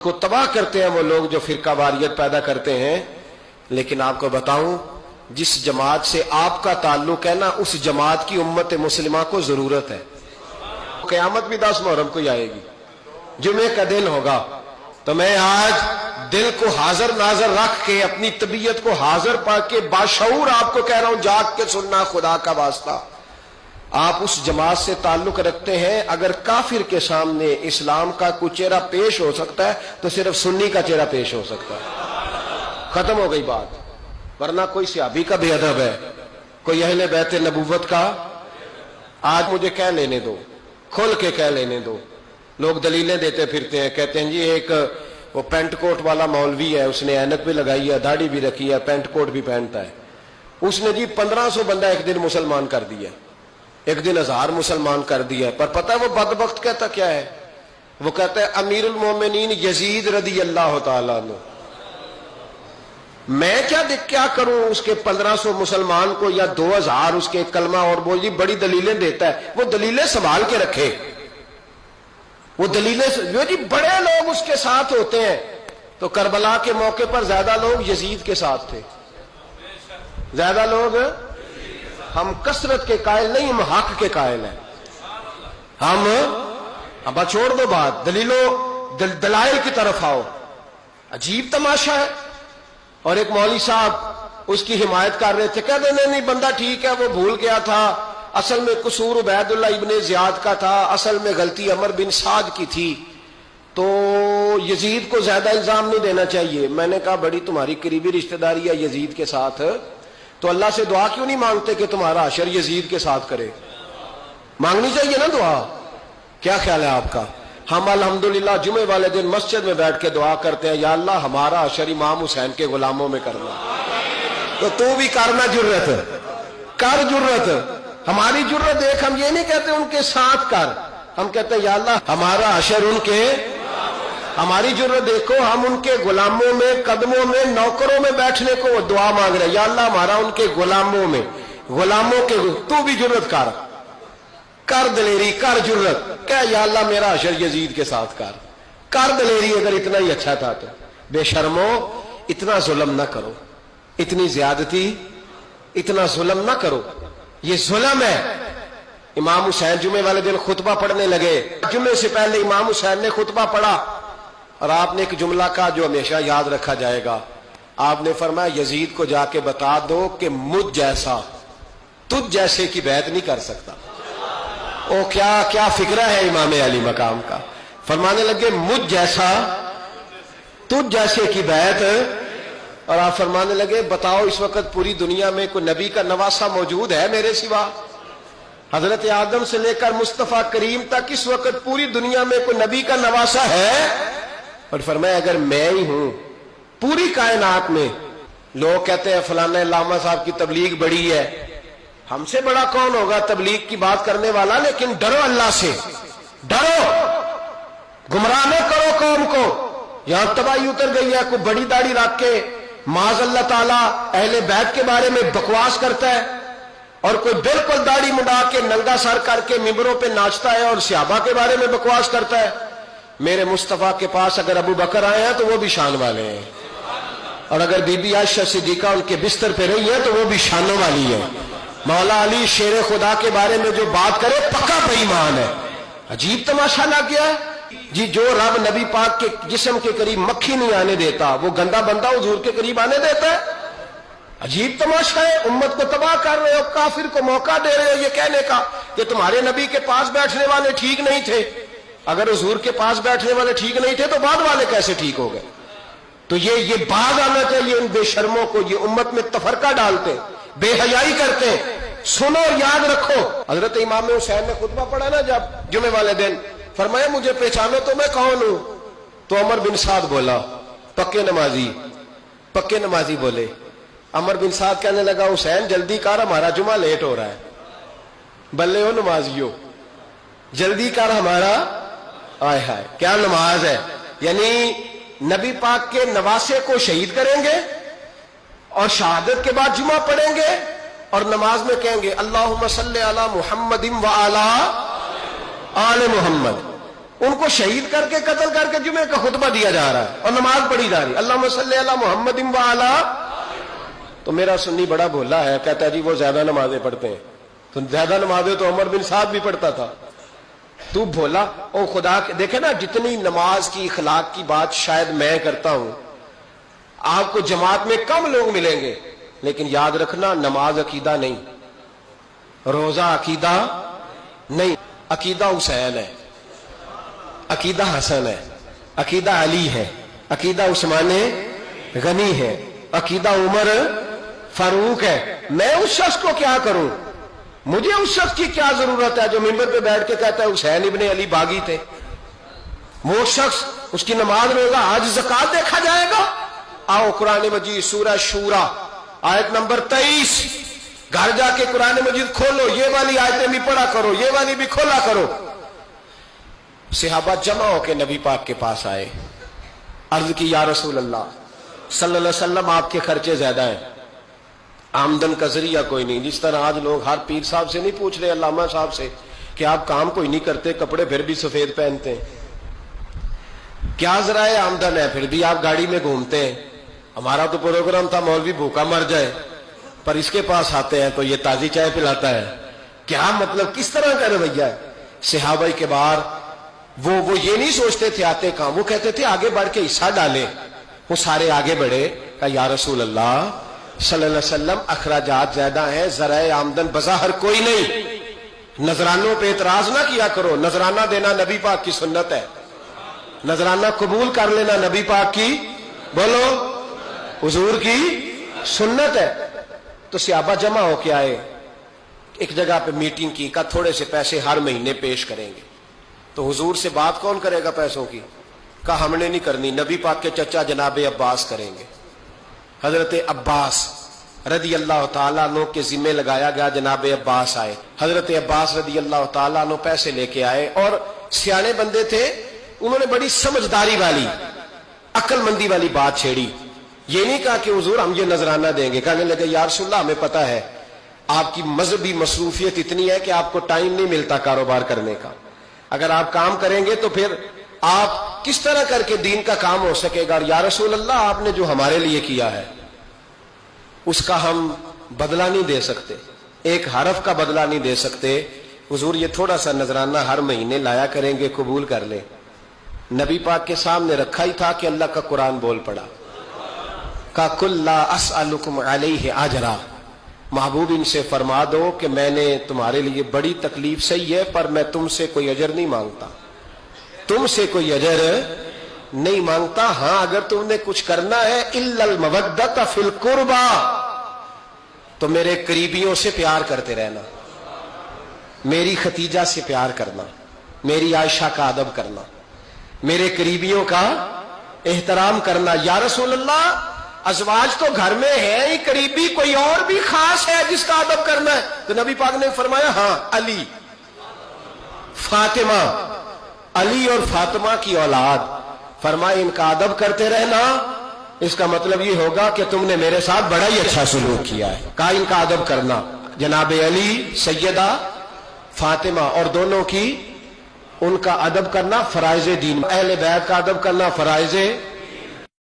کو तबाह करते हैं वो लोग जो फिरका वारियत पैदा करते हैं। लेकिन आपको बताऊं, जिस जमात से आपका ताल्लुक है ना, उस जमात की उम्मत मुस्लिमा को जरूरत है। क़यामत भी 10 मुहर्रम को ही आएगी, जुमे का दिन होगा। तो मैं आज दिल को हाजिर नाजर रख के, अपनी तबीयत को हाजिर पा के बाशऊर आपको कह रहा हूं, जाग के सुनना, खुदा का वास्ता। आप उस जमात से ताल्लुक रखते हैं, अगर काफिर के सामने इस्लाम का कोई चेहरा पेश हो सकता है तो सिर्फ सुन्नी का चेहरा पेश हो सकता है। खत्म हो गई बात। वरना कोई सहाबी का बेअदब है, कोई अहले बैत नबूवत का, आज मुझे कह लेने दो, खोल के कह लेने दो। लोग दलीलें देते फिरते हैं, कहते हैं जी एक वो पेंट कोट वाला मौलवी है, उसने ऐनक भी लगाई है, दाढ़ी भी रखी है, पेंट कोट भी पहनता है, उसने जी 1500 बंदा एक दिन मुसलमान कर दिया, एक दिन 1000 मुसलमान कर दिया। पर पता है वो बदबख्त कहता क्या है? वो कहता है अमीरुल मोमिनीन यजीद रदी अल्लाह ताला अन्हु। मैं क्या करूं उसके 1500 मुसलमान को या 2000 उसके कलमा और बोल जी बड़ी दलीलें देता है। वो दलीलें संभाल के रखे, वो दलीलें जो जी बड़े लोग उसके साथ होते हैं। तो करबला के मौके पर ज्यादा लोग यजीद के साथ थे, ज्यादा लोग। हम कसरत के कायल नहीं, हम हक के कायल हैं। हम अब छोड़ दो बात, दलाइल की तरफ आओ। अजीब तमाशा है। और एक मौलवी साहब उसकी हिमायत कर रहे थे, कहते नहीं बंदा ठीक है, वो भूल गया था, असल में कसूर उबैदुल्लाह इब्ने ज़ियाद का था, असल में गलती अमर बिन साद की थी, तो यजीद को ज्यादा इल्जाम नहीं देना चाहिए। मैंने कहा बड़ी तुम्हारी करीबी रिश्तेदारी है यजीद के साथ, तो अल्लाह से दुआ क्यों नहीं मांगते कि तुम्हारा हशर यजीद के साथ करे? मांगनी चाहिए ना दुआ। क्या ख्याल है आपका? हम अल्हम्दुलिल्लाह जुमे वाले दिन मस्जिद में बैठ के दुआ करते हैं, या अल्लाह हमारा हशर इमाम हुसैन के गुलामों में करना। तो तू भी करना, जुर्रत कर, जुर्रत हमारी जुर्रत देख। हम ये नहीं कहते उनके साथ कर, हम कहते हैं या अल्लाह हमारा हशर उनके, हमारी जुर्रत देखो, हम उनके गुलामों में, कदमों में, नौकरों में बैठने को दुआ मांग रहे हैं, या अल्लाह हमारा उनके गुलामों में, गुलामों के। तू भी जुर्रत कर दलेरी, कर जुर्रत, क्या या अल्लाह मेरा हशर यजीद के साथ कर दलेरी। अगर इतना ही अच्छा था तो बेशर्मो इतना जुल्म ना करो, इतनी ज्यादती, इतना जुल्म ना करो, ये जुल्म है। इमाम हुसैन जुमे वाले दिन खुतबा पढ़ने लगे, जुमे से पहले इमाम हुसैन ने खुतबा पढ़ा और आपने एक जुमला कहा जो हमेशा याद रखा जाएगा। आपने फरमाया यजीद को जाके बता दो कि मुझ जैसा तुझ जैसे की बैत नहीं कर सकता। ओ क्या फिक्रा है इमाम अली मकाम का। फरमाने लगे मुझ जैसा तुझ जैसे की बैत, और आप फरमाने लगे बताओ इस वक्त पूरी दुनिया में कोई नबी का नवासा मौजूद है मेरे सिवा? हजरत आदम से लेकर मुस्तफा करीम तक इस वक्त पूरी दुनिया में कोई नबी का नवासा है? और फरमाया अगर मैं ही हूं पूरी कायनात में। लोग कहते हैं फलाना लामा साहब की तबलीग बड़ी है, हमसे बड़ा कौन होगा तबलीग की बात करने वाला? लेकिन डरो अल्लाह से, डरो, गुमराह न करो कौम को। यहां तबाही उतर गई है, कोई बड़ी दाढ़ी रख के माज़ अल्लाह ताला अहले बैत के बारे में बकवास करता है, और कोई बिल्कुल दाढ़ी मुड़ा के नंगा सर करके मिंबरों पे नाचता है और सहाबा के बारे में बकवास करता है। मेरे मुस्तफा के पास अगर अबू बकर आए हैं तो वो भी शान वाले हैं, और अगर बीबी आयशा सिद्दीका उनके बिस्तर पे रही है तो वो भी शानों वाली है। मौला अली शेर खुदा के बारे में जो बात करे पक्का बेईमान है। अजीब तमाशा लग गया है जी। जो रब नबी पाक के जिस्म के करीब मक्खी नहीं आने देता, वो गंदा बंदा हुजूर के करीब आने देता है? अजीब तमाशा है। उम्मत को तबाह कर रहे हो, काफिर को मौका दे रहे हो ये कहने का कि तुम्हारे नबी के पास बैठने वाले ठीक नहीं थे। अगर हुजूर के पास बैठने वाले ठीक नहीं थे तो बाद वाले कैसे ठीक हो गए? तो ये बाज आना चाहिए इन बेशर्मों को। ये उम्मत में तफरका डालते, बेहयाई करते। सुनो, याद रखो, हजरत इमाम हुसैन ने खुतबा पढ़ा ना जब जुमे वाले दिन, फरमाया मुझे पहचानो तो मैं कौन हूं? तो अमर बिन साद बोला, पक्के नमाजी बोले। अमर बिन साद कहने लगा हुसैन जल्दी कर, हमारा जुमा लेट हो रहा है। बल्ले हो नमाजियो, जल्दी कर हमारा। आय हाय क्या नमाज है। यानी नबी पाक के नवासे को शहीद करेंगे और शहादत के बाद जुमा पढ़ेंगे और नमाज में कहेंगे अल्लाहुम्मा सल्ली अला मुहम्मदिन व अला आले मुहम्मद। ان کو شہید کر کے قتل کر کے جمعے کا خطبہ دیا جا رہا ہے اور نماز پڑھی جا رہی ہے اللہم صلی علی محمد وعلی. تو میرا سنی بڑا بھولا ہے، کہتا ہے جی وہ زیادہ نمازیں پڑھتے ہیں. تو زیادہ نمازیں تو عمر بن سعد بھی پڑھتا تھا. تو بھولا او خدا کے دیکھے نا، جتنی نماز کی اخلاق کی بات شاید میں کرتا ہوں، آپ کو جماعت میں کم لوگ ملیں گے، لیکن یاد رکھنا نماز عقیدہ نہیں، روزہ عقیدہ نہیں. عقیدہ حسین ہے، عقیدہ حسن ہے، عقیدہ علی ہے، عقیدہ عثمان غنی ہے، عقیدہ عمر فاروق ہے. میں اس شخص کو کیا کروں؟ مجھے اس شخص کی کیا ضرورت ہے جو ممبر پہ بیٹھ کے کہتا ہے حسین ابن علی باغی تھے؟ وہ شخص، اس کی نماز روزہ آج زکات دیکھا جائے گا. آؤ قرآن مجید سورہ شورا آیت نمبر 23، گھر جا کے قرآن مجید کھولو، یہ والی آیتیں بھی پڑھا کرو، یہ والی بھی کھولا کرو. صحابہ جمع ہو کے نبی پاک کے پاس آئے، عرض کی یا رسول اللہ صلی اللہ علیہ وسلم آپ کے خرچے زیادہ ہیں، آمدن کا ذریعہ کوئی نہیں. جس طرح آج لوگ ہر پیر صاحب سے نہیں پوچھ رہے، علامہ صاحب سے، کہ آپ کام کوئی نہیں کرتے، کپڑے پھر بھی سفید پہنتے ہیں، کیا ذرائع آمدن ہے، پھر بھی آپ گاڑی میں گھومتے ہیں. ہمارا تو پروگرام تھا مولوی بھوکا مر جائے، پر اس کے پاس آتے ہیں تو یہ تازی چائے پلاتا ہے. کیا مطلب، کس طرح کا رویہ ہے؟ صحابہ کے بار وہ یہ نہیں سوچتے تھے آتے کام، وہ کہتے تھے آگے بڑھ کے حصہ ڈالیں. وہ سارے آگے بڑھے، کہا یا رسول اللہ صلی اللہ علیہ وسلم اخراجات زیادہ ہیں، ذرائع آمدن بظاہر کوئی نہیں، نذرانوں پہ اعتراض نہ کیا کرو. نذرانہ دینا نبی پاک کی سنت ہے، نذرانہ قبول کر لینا نبی پاک کی، بولو، حضور کی سنت ہے. تو صحابہ جمع ہو کے آئے، ایک جگہ پہ میٹنگ کی، کہا تھوڑے سے پیسے ہر مہینے پیش کریں گے. تو حضور سے بات کون کرے گا پیسوں کی؟ کہا ہم نے نہیں کرنی، نبی پاک کے چچا جناب عباس کریں گے. حضرت عباس رضی اللہ تعالیٰ عنہ کے ذمے لگایا گیا. جناب عباس آئے، حضرت عباس رضی اللہ تعالیٰ عنہ پیسے لے کے آئے، اور سیانے بندے تھے، انہوں نے بڑی سمجھداری والی، عقل مندی والی بات چھیڑی. یہ نہیں کہا کہ حضور ہم یہ نذرانہ دیں گے. کہنے لگے یا رسول اللہ ہمیں پتہ ہے آپ کی مذہبی مصروفیت اتنی ہے کہ آپ کو ٹائم نہیں ملتا کاروبار کرنے کا، اگر آپ کام کریں گے تو پھر آپ کس طرح کر کے دین کا کام ہو سکے گا. اور یا رسول اللہ آپ نے جو ہمارے لیے کیا ہے اس کا ہم بدلہ نہیں دے سکتے، ایک حرف کا بدلہ نہیں دے سکتے. حضور یہ تھوڑا سا نذرانہ ہر مہینے لایا کریں گے، قبول کر لیں. نبی پاک کے سامنے رکھا ہی تھا کہ اللہ کا قرآن بول پڑا، کا کل لا اسألکم علیہ اجرا، محبوب ان سے فرما دو کہ میں نے تمہارے لیے بڑی تکلیف سہی ہے، پر میں تم سے کوئی اجر نہیں مانگتا، تم سے کوئی اجر نہیں مانگتا. ہاں اگر تم نے کچھ کرنا ہے الا المودۃ فی القربى، تو میرے قریبیوں سے پیار کرتے رہنا، میری ختیجہ سے پیار کرنا، میری عائشہ کا ادب کرنا، میرے قریبیوں کا احترام کرنا. یا رسول اللہ ازواج تو گھر میں ہے ہی، قریبی کوئی اور بھی خاص ہے جس کا ادب کرنا ہے؟ تو نبی پاک نے فرمایا ہاں علی، فاطمہ، علی اور فاطمہ کی اولاد. فرمایا ان کا ادب کرتے رہنا، اس کا مطلب یہ ہوگا کہ تم نے میرے ساتھ بڑا ہی اچھا سلوک کیا ہے. کہا ان کا ادب کرنا، جناب علی، سیدہ فاطمہ، اور دونوں کی ان کا ادب کرنا فرائض دین، اہل بیت کا ادب کرنا فرائض